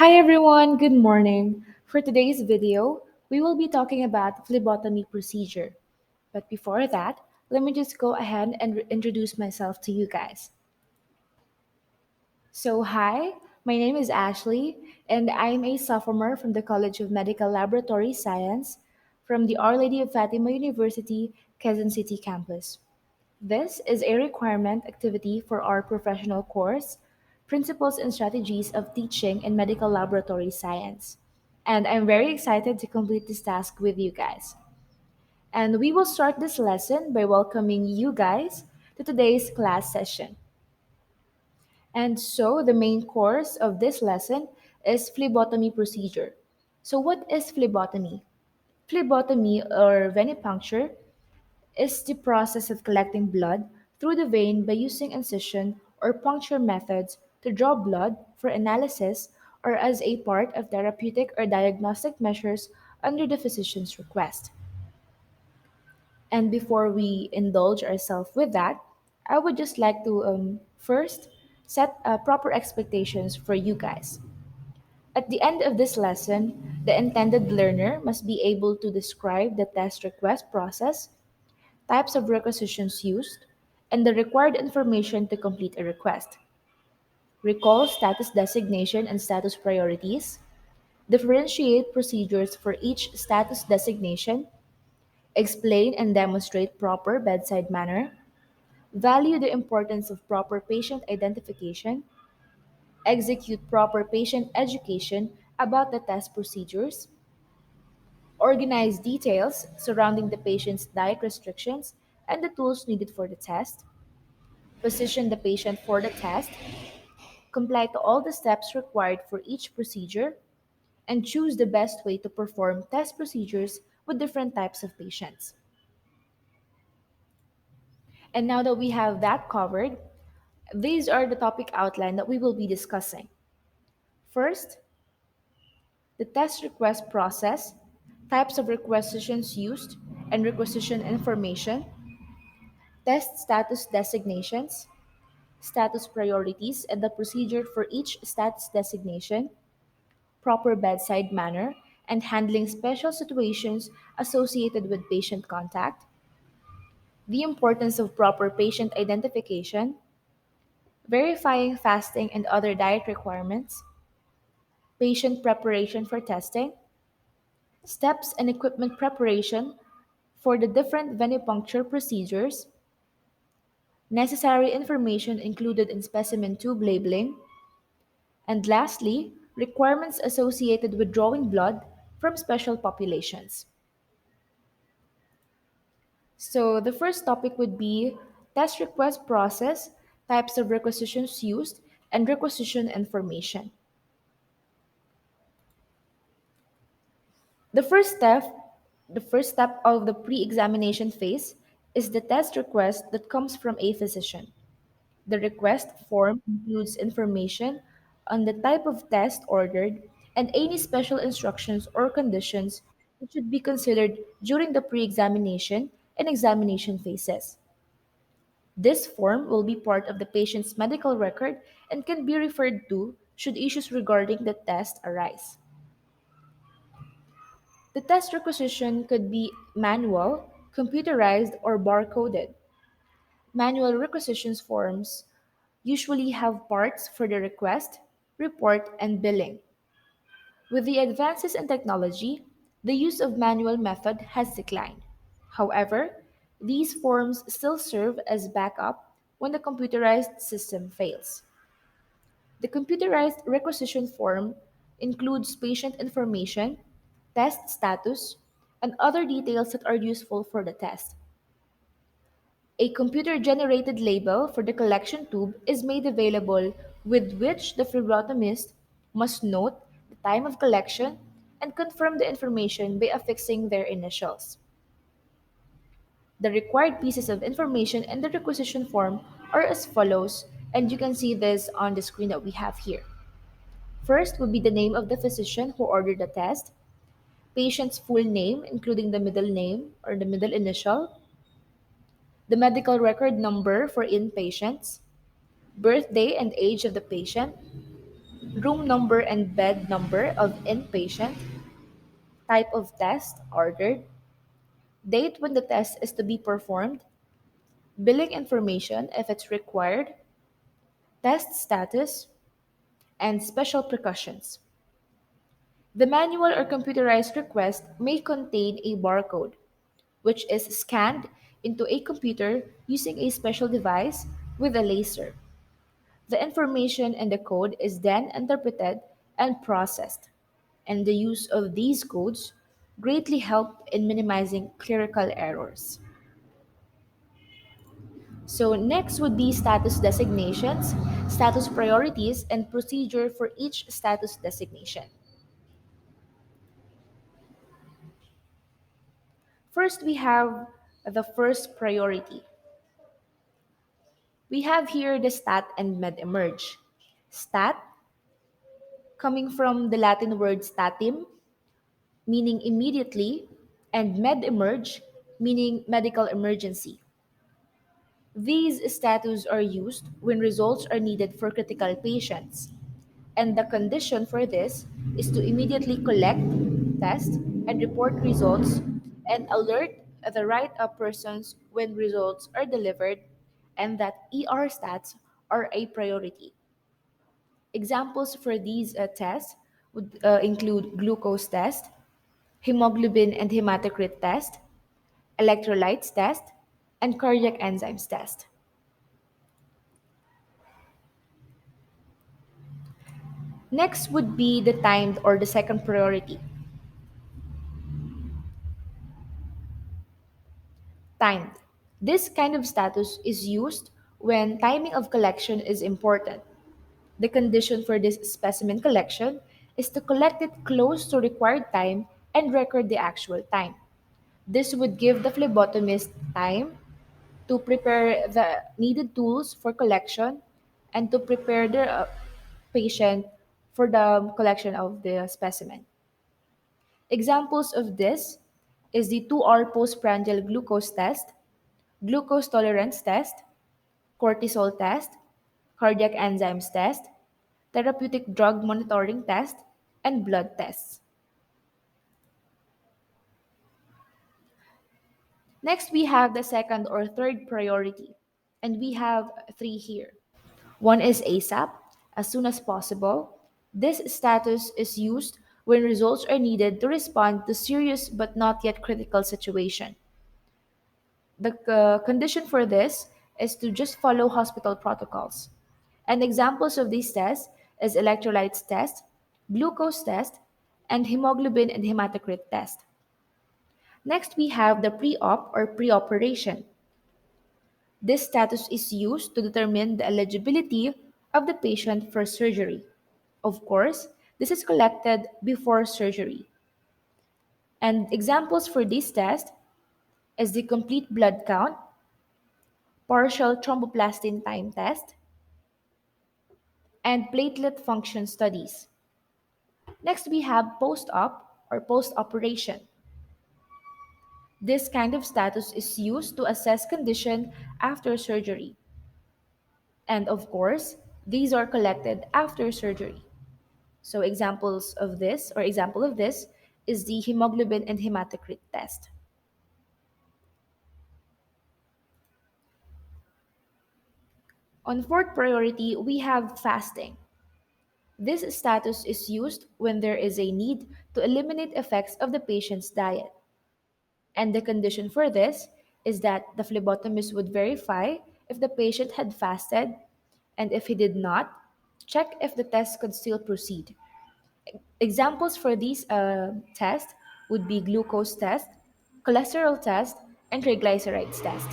Hi everyone, good morning. For today's video, we will be talking about phlebotomy procedure. But before that, let me just go ahead and introduce myself to you guys. Hi, my name is Ashley, and I'm a sophomore from the College of Medical Laboratory Science from the Our Lady of Fatima University, Quezon City campus. This is a requirement activity for our professional course, Principles and Strategies of Teaching in Medical Laboratory Science. And I'm very excited to complete this task with you guys. And we will start this lesson by welcoming you guys to today's class session. And so, the main course of this lesson is phlebotomy procedure. So, what is phlebotomy? Phlebotomy or venipuncture is the process of collecting blood through the vein by using incision or puncture methods to draw blood for analysis or as a part of therapeutic or diagnostic measures under the physician's request. And before we indulge ourselves with that, I would just like to first set proper expectations for you guys. At the end of this lesson, the intended learner must be able to describe the test request process, types of requisitions used, and the required information to complete a request. Recall status designation and status priorities. Differentiate procedures for each status designation. Explain and demonstrate proper bedside manner. Value the importance of proper patient identification. Execute proper patient education about the test procedures. Organize details surrounding the patient's diet restrictions and the tools needed for the test. Position the patient for the test, comply to all the steps required for each procedure, and choose the best way to perform test procedures with different types of patients. And now that we have that covered, these are the topic outline that we will be discussing. First, the test request process, types of requisitions used, and requisition information, test status designations, status priorities, and the procedure for each status designation, proper bedside manner, and handling special situations associated with patient contact, the importance of proper patient identification, verifying fasting and other diet requirements, patient preparation for testing, steps and equipment preparation for the different venipuncture procedures, necessary information included in specimen tube labeling, and lastly, requirements associated with drawing blood from special populations. So the first topic would be test request process, types of requisitions used, and requisition information. The first step, the first step of the pre-examination phase is the test request that comes from a physician. The request form includes information on the type of test ordered and any special instructions or conditions that should be considered during the pre-examination and examination phases. This form will be part of the patient's medical record and can be referred to should issues regarding the test arise. The test requisition could be manual, computerized, or barcoded. Manual requisitions forms usually have parts for the request, report, and billing. With the advances in technology, the use of manual method has declined. However, these forms still serve as backup when the computerized system fails. The computerized requisition form includes patient information, test status, and other details that are useful for the test. A computer-generated label for the collection tube is made available with which the phlebotomist must note the time of collection and confirm the information by affixing their initials. The required pieces of information in the requisition form are as follows, and you can see this on the screen that we have here. First would be the name of the physician who ordered the test, patient's full name, including the middle name or the middle initial, the medical record number for inpatients, birthday and age of the patient, room number and bed number of inpatient, type of test ordered, date when the test is to be performed, billing information if it's required, test status, and special precautions. The manual or computerized request may contain a barcode, which is scanned into a computer using a special device with a laser. The information in the code is then interpreted and processed, and the use of these codes greatly help in minimizing clerical errors. So next would be status designations, status priorities, and procedure for each status designation. First, we have the first priority. We have here the stat and med emerge. Stat, coming from the Latin word statim, meaning immediately, and med emerge, meaning medical emergency. These status are used when results are needed for critical patients, and the condition for this is to immediately collect, test, and report results and alert the right of persons when results are delivered, and that ER stats are a priority. Examples for these tests would include glucose test, hemoglobin and hematocrit test, electrolytes test, and cardiac enzymes test. Next would be the timed or the second priority. Timed. This kind of status is used when timing of collection is important. The condition for this specimen collection is to collect it close to required time and record the actual time. This would give the phlebotomist time to prepare the needed tools for collection and to prepare the patient for the collection of the specimen. Examples of this is the 2-hour postprandial glucose test, glucose tolerance test, cortisol test, cardiac enzymes test, therapeutic drug monitoring test, and blood tests. Next, we have the second or third priority, and we have three here. One is ASAP, as soon as possible. This status is used when results are needed to respond to serious but not yet critical situation. The condition for this is to just follow hospital protocols. And examples of these tests is electrolytes test, glucose test, and hemoglobin and hematocrit test. Next, we have the pre-op or pre-operation. This status is used to determine the eligibility of the patient for surgery. Of course, this is collected before surgery. And examples for this test is the complete blood count, partial thromboplastin time test, and platelet function studies. Next, we have post-op or post-operation. This kind of status is used to assess condition after surgery. And of course, these are collected after surgery. So example of this is the hemoglobin and hematocrit test. On fourth priority, we have fasting. This status is used when there is a need to eliminate effects of the patient's diet. And the condition for this is that the phlebotomist would verify if the patient had fasted, and if he did not, check if the test could still proceed. Examples for these tests would be glucose test, cholesterol test, and triglycerides test.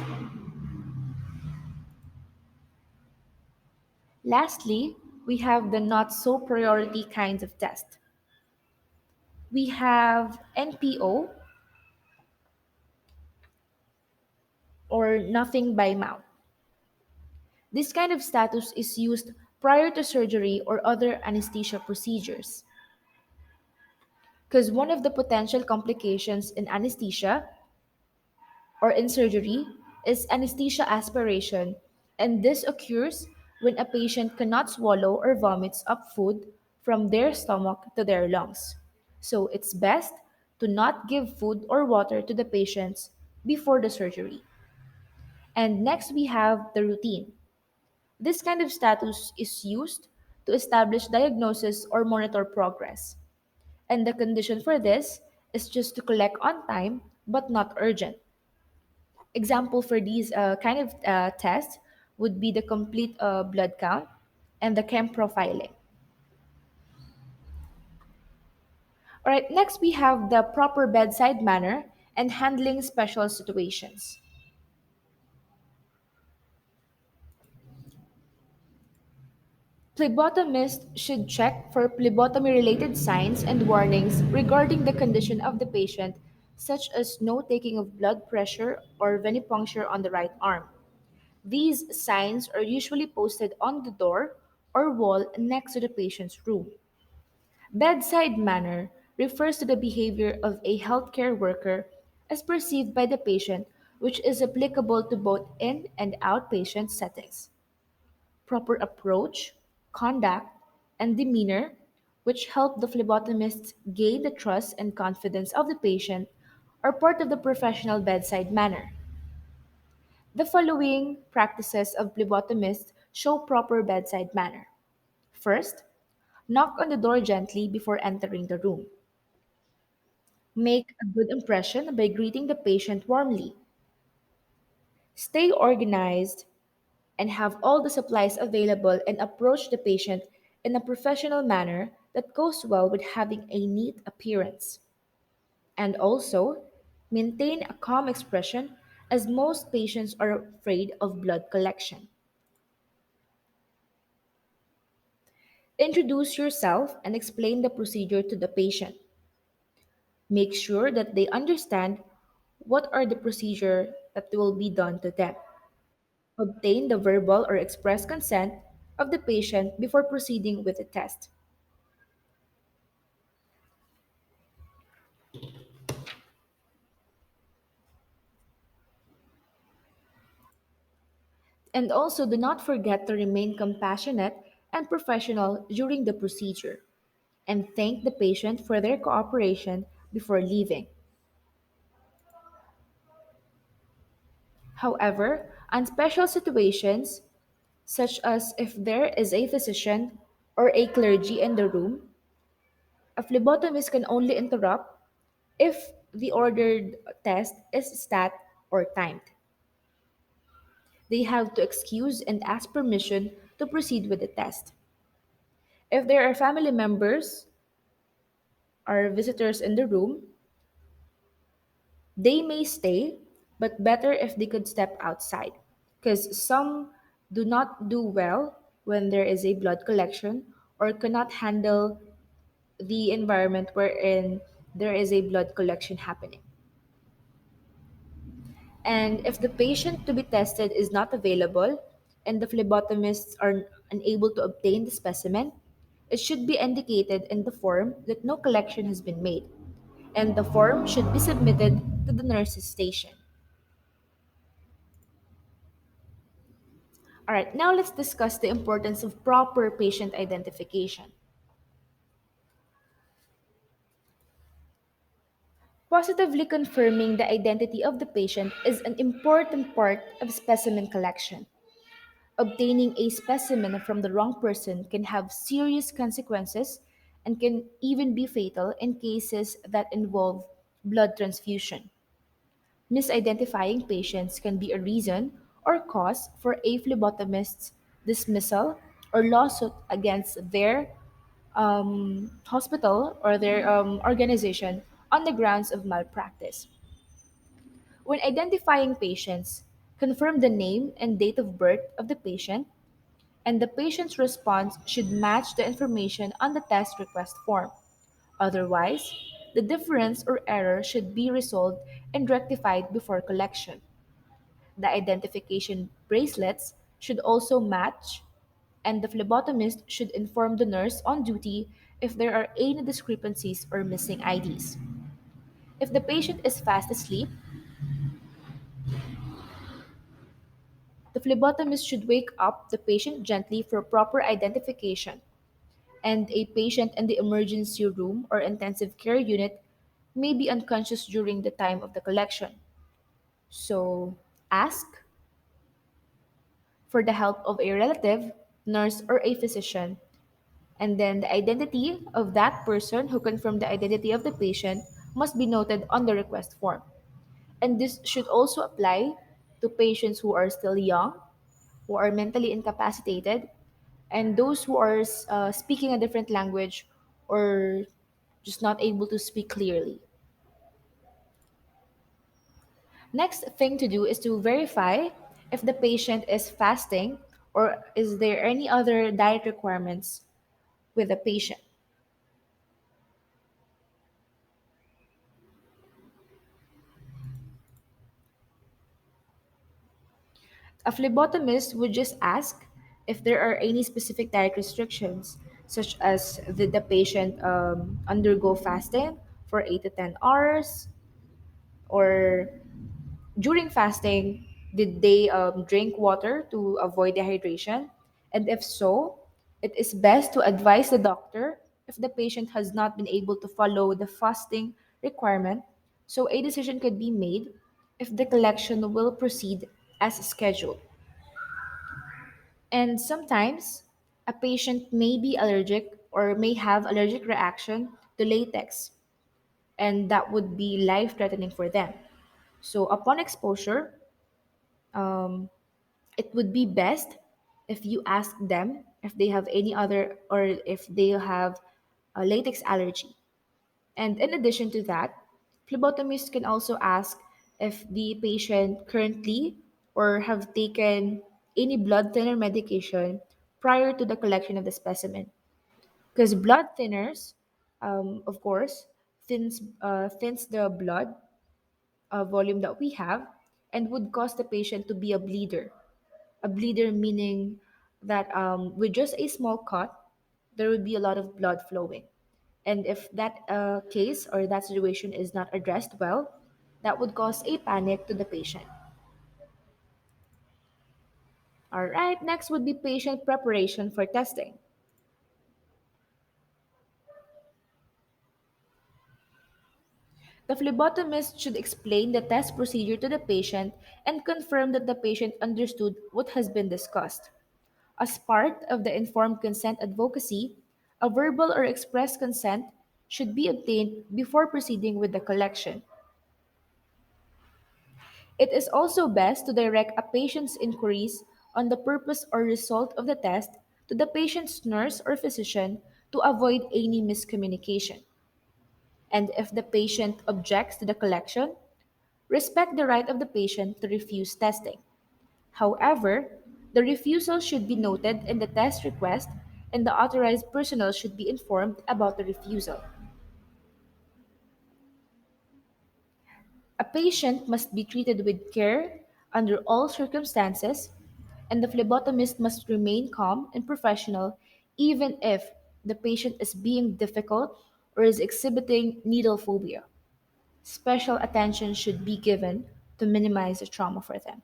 Lastly, we have the not so priority kinds of test. We have NPO or nothing by mouth. This kind of status is used prior to surgery or other anesthesia procedures. Because one of the potential complications in anesthesia or in surgery is anesthesia aspiration, and this occurs when a patient cannot swallow or vomits up food from their stomach to their lungs. So it's best to not give food or water to the patients before the surgery. And next, we have the routine. This kind of status is used to establish diagnosis or monitor progress. And the condition for this is just to collect on time but not urgent. Example for these kind of tests would be the complete blood count and the chem profiling. All right, next we have the proper bedside manner and handling special situations. Phlebotomists should check for phlebotomy related signs and warnings regarding the condition of the patient, such as no taking of blood pressure or venipuncture on the right arm. These signs are usually posted on the door or wall next to the patient's room. Bedside manner refers to the behavior of a healthcare worker as perceived by the patient, which is applicable to both in and outpatient settings. Proper approach, conduct, and demeanor, which help the phlebotomists gain the trust and confidence of the patient, are part of the professional bedside manner. The following practices of phlebotomists show proper bedside manner. First, knock on the door gently before entering the room. Make a good impression by greeting the patient warmly. Stay organized and have all the supplies available and approach the patient in a professional manner that goes well with having a neat appearance. And also, maintain a calm expression as most patients are afraid of blood collection. Introduce yourself and explain the procedure to the patient. Make sure that they understand what are the procedure that will be done to them. Obtain the verbal or express consent of the patient before proceeding with the test. And also do not forget to remain compassionate and professional during the procedure and thank the patient for their cooperation before leaving. However, on special situations, such as if there is a physician or a clergy in the room, a phlebotomist can only interrupt if the ordered test is stat or timed. They have to excuse and ask permission to proceed with the test. If there are family members or visitors in the room, they may stay, but better if they could step outside because some do not do well when there is a blood collection or cannot handle the environment wherein there is a blood collection happening. And if the patient to be tested is not available and the phlebotomists are unable to obtain the specimen, it should be indicated in the form that no collection has been made, and the form should be submitted to the nurse's station. All right, now let's discuss the importance of proper patient identification. Positively confirming the identity of the patient is an important part of specimen collection. Obtaining a specimen from the wrong person can have serious consequences and can even be fatal in cases that involve blood transfusion. Misidentifying patients can be a reason or cause for a phlebotomist's dismissal or lawsuit against their hospital or their organization on the grounds of malpractice. When identifying patients, confirm the name and date of birth of the patient, and the patient's response should match the information on the test request form. Otherwise, the difference or error should be resolved and rectified before collection. The identification bracelets should also match, and the phlebotomist should inform the nurse on duty if there are any discrepancies or missing IDs. If the patient is fast asleep, the phlebotomist should wake up the patient gently for proper identification. and a patient in the emergency room or intensive care unit may be unconscious during the time of the collection. So, ask for the help of a relative, nurse, or a physician, and then the identity of that person who confirmed the identity of the patient must be noted on the request form. And this should also apply to patients who are still young, who are mentally incapacitated, and those who are speaking a different language or just not able to speak clearly. Next thing to do is to verify if the patient is fasting or is there any other diet requirements with the patient. A phlebotomist would just ask if there are any specific diet restrictions, such as did the patient undergo fasting for 8 to 10 hours, or during fasting, did they drink water to avoid dehydration? And if so, it is best to advise the doctor if the patient has not been able to follow the fasting requirement, so a decision could be made if the collection will proceed as scheduled. And sometimes a patient may be allergic or may have allergic reaction to latex, and that would be life threatening for them. So upon exposure, um, it would be best if you ask them if they have any other or if they have a latex allergy. And in addition to that, phlebotomists can also ask if the patient currently or have taken any blood thinner medication prior to the collection of the specimen. Because blood thinners, of course, thins the blood volume that we have and would cause the patient to be a bleeder. A bleeder meaning that with just a small cut, there would be a lot of blood flowing. And if that case or that situation is not addressed well, that would cause a panic to the patient. All right, next would be patient preparation for testing. The phlebotomist should explain the test procedure to the patient and confirm that the patient understood what has been discussed. As part of the informed consent advocacy, a verbal or express consent should be obtained before proceeding with the collection. It is also best to direct a patient's inquiries on the purpose or result of the test to the patient's nurse or physician to avoid any miscommunication. And if the patient objects to the collection, respect the right of the patient to refuse testing. However, the refusal should be noted in the test request and the authorized personnel should be informed about the refusal. A patient must be treated with care under all circumstances, and the phlebotomist must remain calm and professional even if the patient is being difficult or is exhibiting needle phobia. Special attention should be given to minimize the trauma for them.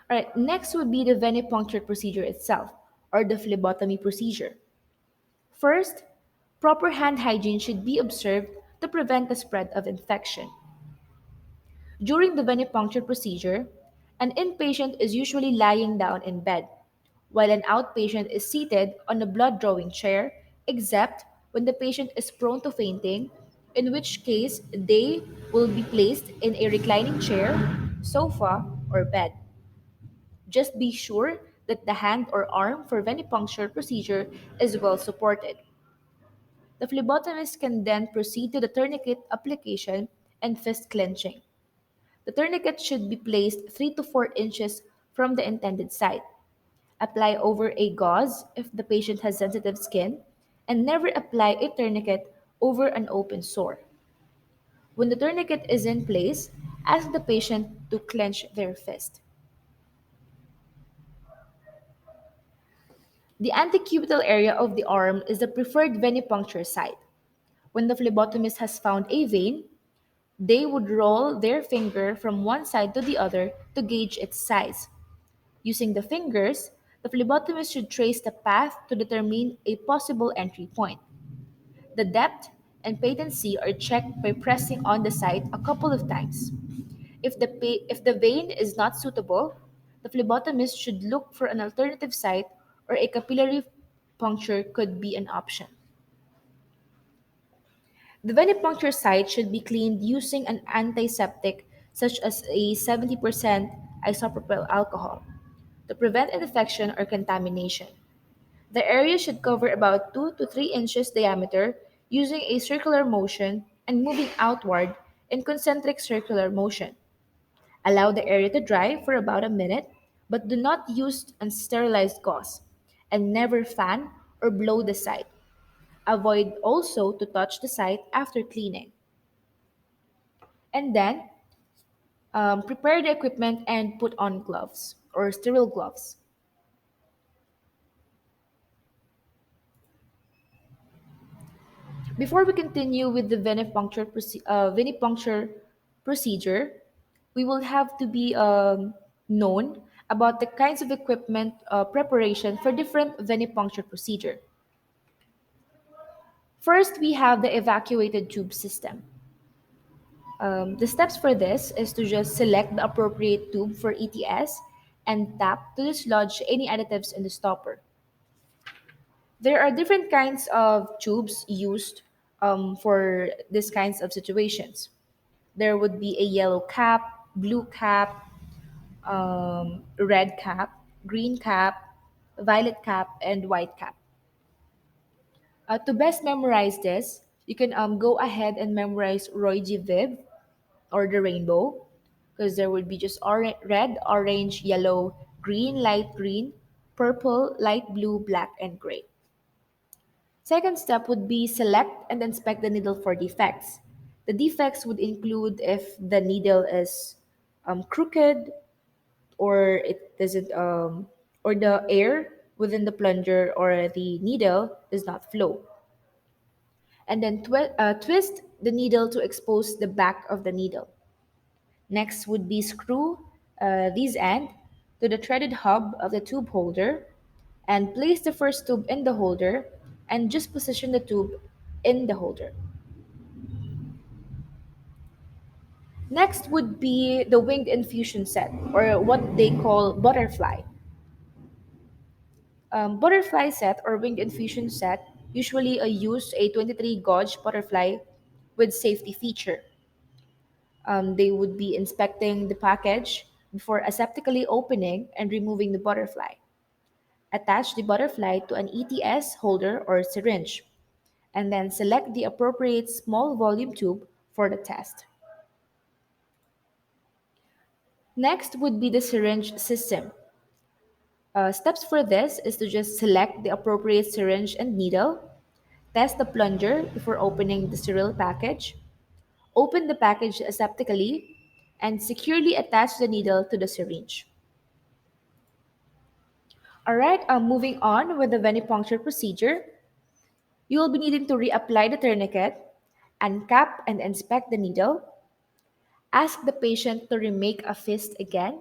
All right, next would be the venipuncture procedure itself, or the phlebotomy procedure. First, proper hand hygiene should be observed to prevent the spread of infection. During the venipuncture procedure, an inpatient is usually lying down in bed, while an outpatient is seated on a blood drawing chair, except when the patient is prone to fainting, in which case they will be placed in a reclining chair, sofa, or bed. Just be sure that the hand or arm for venipuncture procedure is well supported. The phlebotomist can then proceed to the tourniquet application and fist clenching. The tourniquet should be placed 3 to 4 inches from the intended site. Apply over a gauze if the patient has sensitive skin, and never apply a tourniquet over an open sore. When the tourniquet is in place, ask the patient to clench their fist. The antecubital area of the arm is the preferred venipuncture site. When the phlebotomist has found a vein, they would roll their finger from one side to the other to gauge its size. Using the fingers, The phlebotomist should trace the path to determine a possible entry point. The depth and patency are checked by pressing on the site a couple of times. If the vein is not suitable, the phlebotomist should look for an alternative site or a capillary puncture could be an option. The venipuncture site should be cleaned using an antiseptic such as a 70% isopropyl alcohol to prevent infection or contamination. The area should cover about 2 to 3 inches diameter using a circular motion and moving outward in concentric circular motion. Allow the area to dry for about a minute, but do not use unsterilized gauze and never fan or blow the site. Avoid also to touch the site after cleaning. And then prepare the equipment and put on gloves or sterile gloves. Before we continue with the venipuncture procedure, we will have to be known about the kinds of equipment preparation for different venipuncture procedure. First, we have the evacuated tube system. The steps for this is to just select the appropriate tube for ETS and tap to dislodge any additives in the stopper. There are different kinds of tubes used for these kinds of situations. There would be a yellow cap, blue cap, red cap, green cap, violet cap, and white cap. To best memorize this, you can go ahead and memorize Roy G. Viv or the rainbow because there would be just red, orange, yellow, green, light green, purple, light blue, black, and gray. Second step would be select and inspect the needle for defects. The defects would include if the needle is crooked or it doesn't or the air within the plunger or the needle does not flow. And then twist the needle to expose the back of the needle. Next would be screw this end to the threaded hub of the tube holder and place the first tube in the holder and just position the tube in the holder. Next would be the winged infusion set or what they call butterfly. Butterfly set or winged infusion set usually use a 23 gauge butterfly with safety feature. They would be inspecting the package before aseptically opening and removing the butterfly. Attach the butterfly to an ETS holder or syringe, and then select the appropriate small volume tube for the test. Next would be the syringe system. Steps for this is to just select the appropriate syringe and needle, test the plunger before opening the sterile package, open the package aseptically, and securely attach the needle to the syringe. Alright, moving on with the venipuncture procedure, you will be needing to reapply the tourniquet, uncap and inspect the needle, ask the patient to remake a fist again,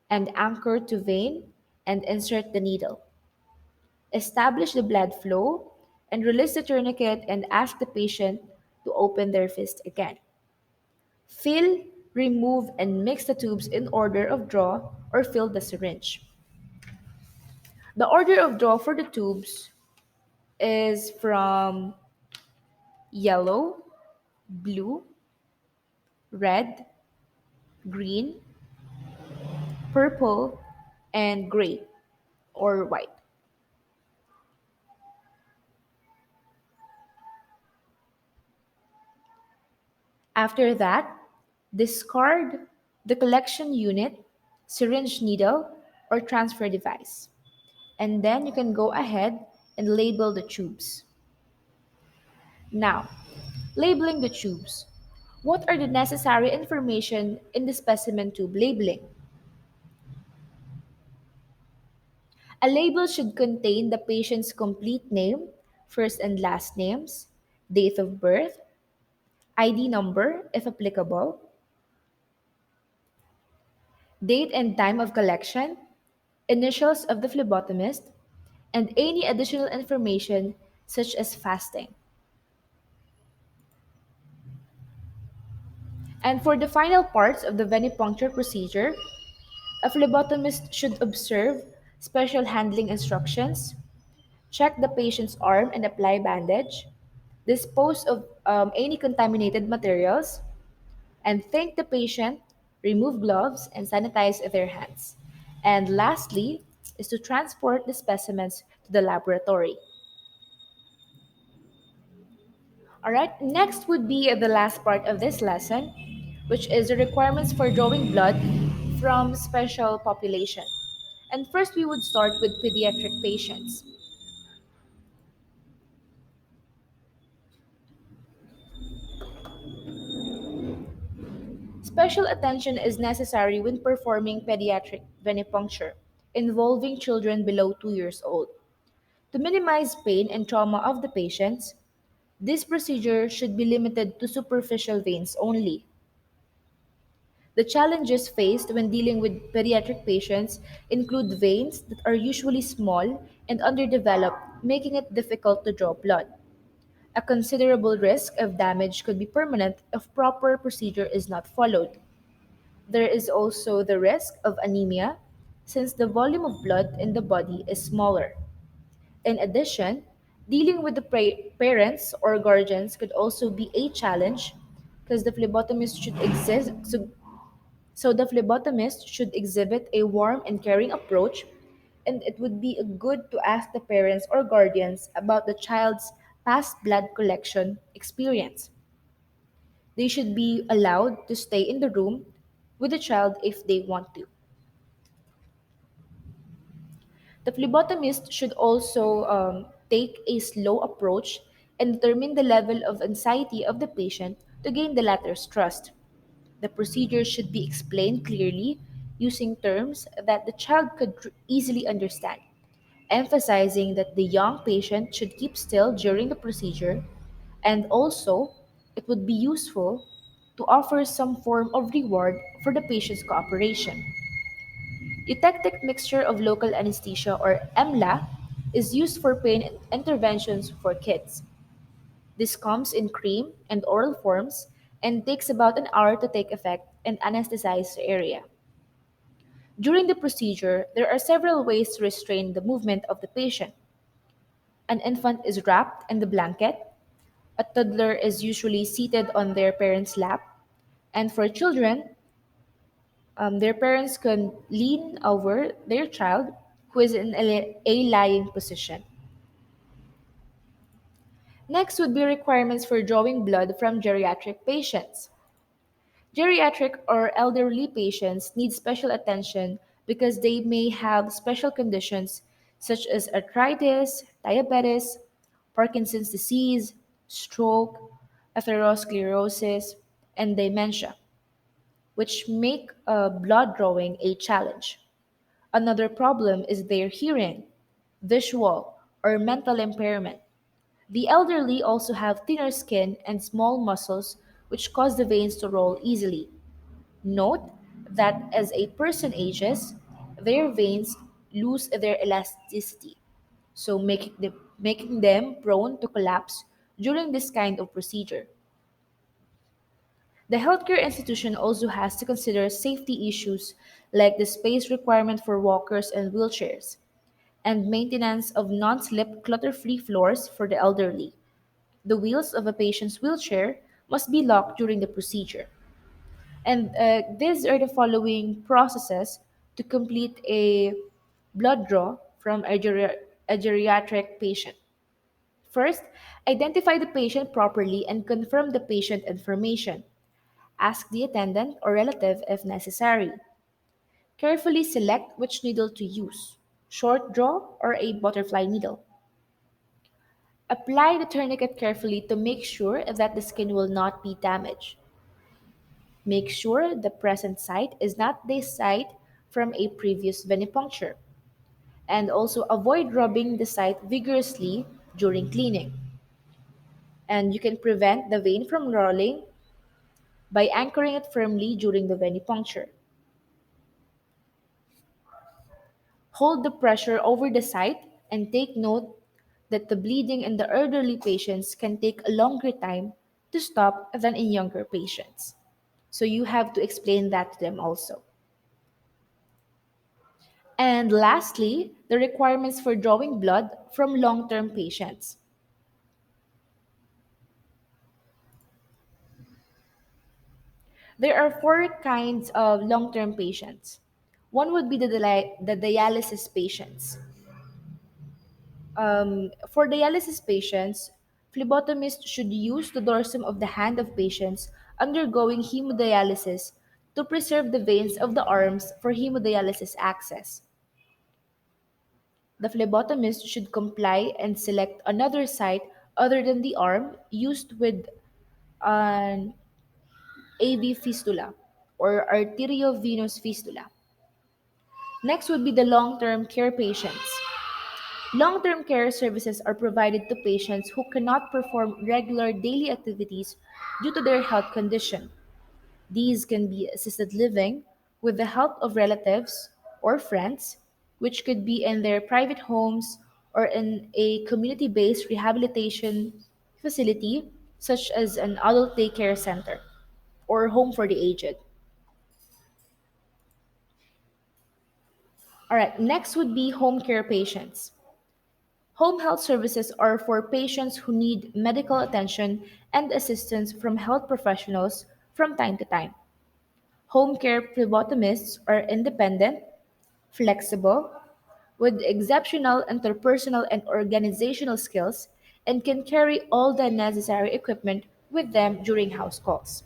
and anchor to vein and insert the needle. Establish the blood flow and release the tourniquet and ask the patient to open their fist again. Fill, remove, and mix the tubes in order of draw or fill the syringe. The order of draw for the tubes is from yellow, blue, red, green, purple, and gray or white. After that, discard the collection unit, syringe needle, or transfer device. And then you can go ahead and label the tubes. Now, labeling the tubes. What are the necessary information in the specimen tube labeling? A label should contain the patient's complete name, first and last names, date of birth, ID number if applicable, date and time of collection, initials of the phlebotomist, and any additional information such as fasting. And for the final parts of the venipuncture procedure, a phlebotomist should observe special handling instructions, check the patient's arm and apply bandage, dispose of any contaminated materials, and thank the patient, remove gloves, and sanitize their hands. And lastly, is to transport the specimens to the laboratory. All right, next would be the last part of this lesson, which is the requirements for drawing blood from special population. And first, we would start with pediatric patients. Special attention is necessary when performing pediatric venipuncture involving children below 2 years old. To minimize pain and trauma of the patients, this procedure should be limited to superficial veins only. The challenges faced when dealing with pediatric patients include veins that are usually small and underdeveloped, making it difficult to draw blood. A considerable risk of damage could be permanent if proper procedure is not followed. There is also the risk of anemia, since the volume of blood in the body is smaller. In addition, dealing with the parents or guardians could also be a challenge because the phlebotomist should exist. So the phlebotomist should exhibit a warm and caring approach, and it would be good to ask the parents or guardians about the child's past blood collection experience. They should be allowed to stay in the room with the child if they want to. The phlebotomist should also take a slow approach and determine the level of anxiety of the patient to gain the latter's trust. The procedure should be explained clearly using terms that the child could easily understand, emphasizing that the young patient should keep still during the procedure, and also it would be useful to offer some form of reward for the patient's cooperation. Eutectic mixture of local anesthesia or EMLA is used for pain interventions for kids. This comes in cream and oral forms and takes about an hour to take effect and anesthetize the area. During the procedure, there are several ways to restrain the movement of the patient. An infant is wrapped in the blanket, a toddler is usually seated on their parent's lap, and for children, their parents can lean over their child who is in a lying position. Next would be requirements for drawing blood from geriatric patients. Geriatric or elderly patients need special attention because they may have special conditions such as arthritis, diabetes, Parkinson's disease, stroke, atherosclerosis, and dementia, which make blood drawing a challenge. Another problem is their hearing, visual, or mental impairment. The elderly also have thinner skin and small muscles, which cause the veins to roll easily. Note that as a person ages, their veins lose their elasticity, so making them prone to collapse during this kind of procedure. The healthcare institution also has to consider safety issues like the space requirement for walkers and wheelchairs, and maintenance of non slip clutter free floors for the elderly. The wheels of a patient's wheelchair must be locked during the procedure. And these are the following processes to complete a blood draw from a geriatric patient. First, identify the patient properly and confirm the patient information. Ask the attendant or relative if necessary. Carefully select which needle to use, short draw or a butterfly needle. Apply the tourniquet carefully to make sure that the skin will not be damaged. Make sure the present site is not the site from a previous venipuncture, and also avoid rubbing the site vigorously during cleaning. And you can prevent the vein from rolling by anchoring it firmly during the venipuncture. hold the pressure over the site, and take note that the bleeding in the elderly patients can take a longer time to stop than in younger patients. So you have to explain that to them also. And lastly, the requirements for drawing blood from long term patients. There are four kinds of long term patients. One would be the dialysis patients. For dialysis patients, phlebotomists should use the dorsum of the hand of patients undergoing hemodialysis to preserve the veins of the arms for hemodialysis access. The phlebotomist should comply and select another site other than the arm used with an AV fistula or arteriovenous fistula. Next would be the long term care patients. Long term care services are provided to patients who cannot perform regular daily activities due to their health condition. These can be assisted living with the help of relatives or friends, which could be in their private homes or in a community based rehabilitation facility, such as an adult daycare center or home for the aged. All right, next would be home care patients. Home health services are for patients who need medical attention and assistance from health professionals from time to time. Home care phlebotomists are independent, flexible, with exceptional interpersonal and organizational skills, and can carry all the necessary equipment with them during house calls.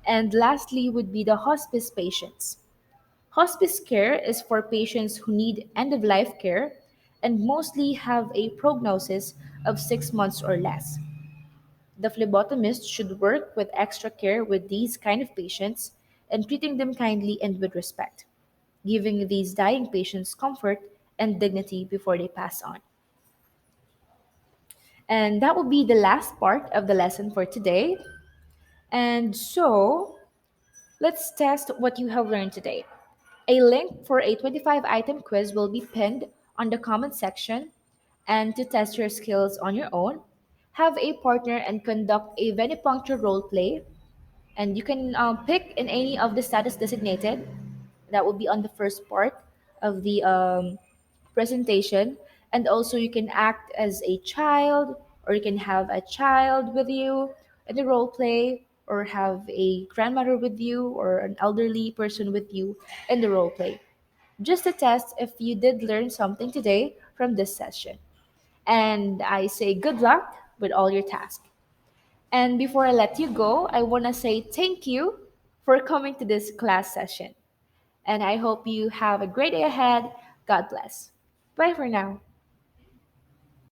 And lastly, would be the hospice patients. Hospice care is for patients who need end of life care and mostly have a prognosis of 6 months or less. The phlebotomist should work with extra care with these kind of patients and treating them kindly and with respect, giving these dying patients comfort and dignity before they pass on. And that will be the last part of the lesson for today. And so, let's test what you have learned today. A link for a 25-item quiz will be pinned on the comment section. And to test your skills on your own, have a partner and conduct a venipuncture role play. And you can pick in any of the status designated. That will be on the first part of the presentation. And also, you can act as a child, or you can have a child with you in the role play, or have a grandmother with you, or an elderly person with you in the role play. Just to test if you did learn something today from this session. And I say good luck with all your tasks. And before I let you go, I want to say thank you for coming to this class session. And I hope you have a great day ahead. God bless. Bye for now.